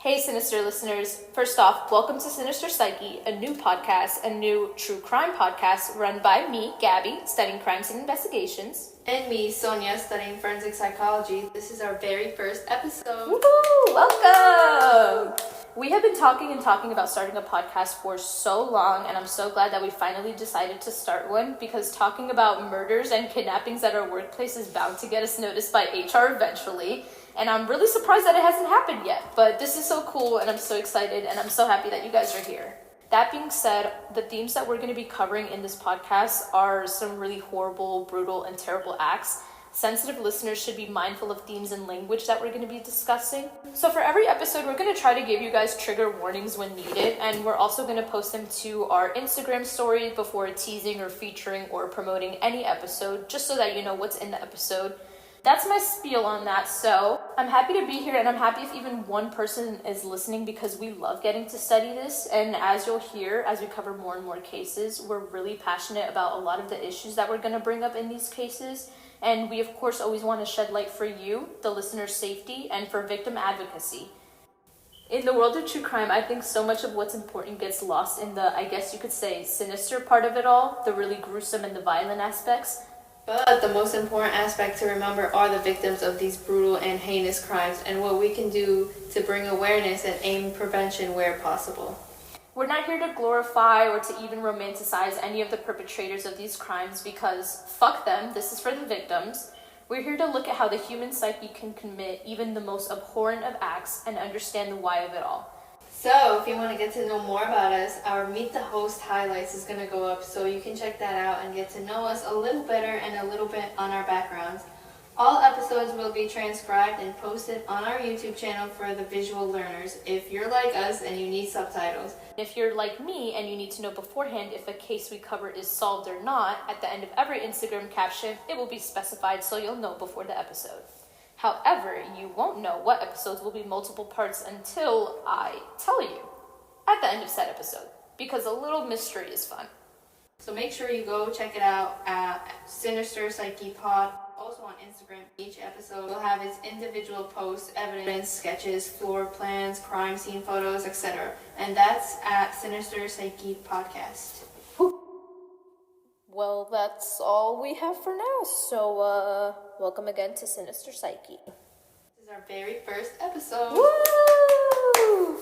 Hey, Sinister Listeners. First off, welcome to Sinister Psyche, a new podcast, a new true crime podcast run by me, Gabi, studying crimes and investigations. And me, Sonia, studying forensic psychology. This is our very first episode. Woohoo! Welcome! We have been talking about starting a podcast for so long, and I'm so glad that we finally decided to start one, because talking about murders and kidnappings at our workplace is bound to get us noticed by HR eventually. And I'm really surprised that it hasn't happened yet, but this is so cool and I'm so excited and I'm so happy that you guys are here. That being said, the themes that we're going to be covering in this podcast are some really horrible, brutal, and terrible acts. Sensitive listeners should be mindful of themes and language that we're going to be discussing. So for every episode, we're going to try to give you guys trigger warnings when needed, and we're also going to post them to our Instagram story before teasing or featuring or promoting any episode, just so that you know what's in the episode. That's my spiel on that. So I'm happy to be here, and I'm happy if even one person is listening, because we love getting to study this. And as you'll hear, as we cover more and more cases, we're really passionate about a lot of the issues that we're going to bring up in these cases. And we, of course, always want to shed light for you, the listener's safety, and for victim advocacy. In the world of true crime, I think so much of what's important gets lost in the, I guess you could say, sinister part of it all, the really gruesome and the violent aspects. But the most important aspect to remember are the victims of these brutal and heinous crimes, and what we can do to bring awareness and aim prevention where possible. We're not here to glorify or to even romanticize any of the perpetrators of these crimes, because fuck them, this is for the victims. We're here to look at how the human psyche can commit even the most abhorrent of acts and understand the why of it all. So, if you want to get to know more about us, our Meet the Host highlights is going to go up, so you can check that out and get to know us a little better and a little bit on our backgrounds. All episodes will be transcribed and posted on our YouTube channel for the visual learners if you're like us and you need subtitles. If you're like me and you need to know beforehand if a case we cover is solved or not, at the end of every Instagram caption, it will be specified so you'll know before the episode. However, you won't know what episodes will be multiple parts until I tell you at the end of said episode, because a little mystery is fun. So make sure you go check it out at Sinister Psyche Pod. Also on Instagram, each episode will have its individual posts, evidence, sketches, floor plans, crime scene photos, etc. And that's at Sinister Psyche Podcast. Well, that's all we have for now. So, welcome again to Sinister Psyche. This is our very first episode. Woo!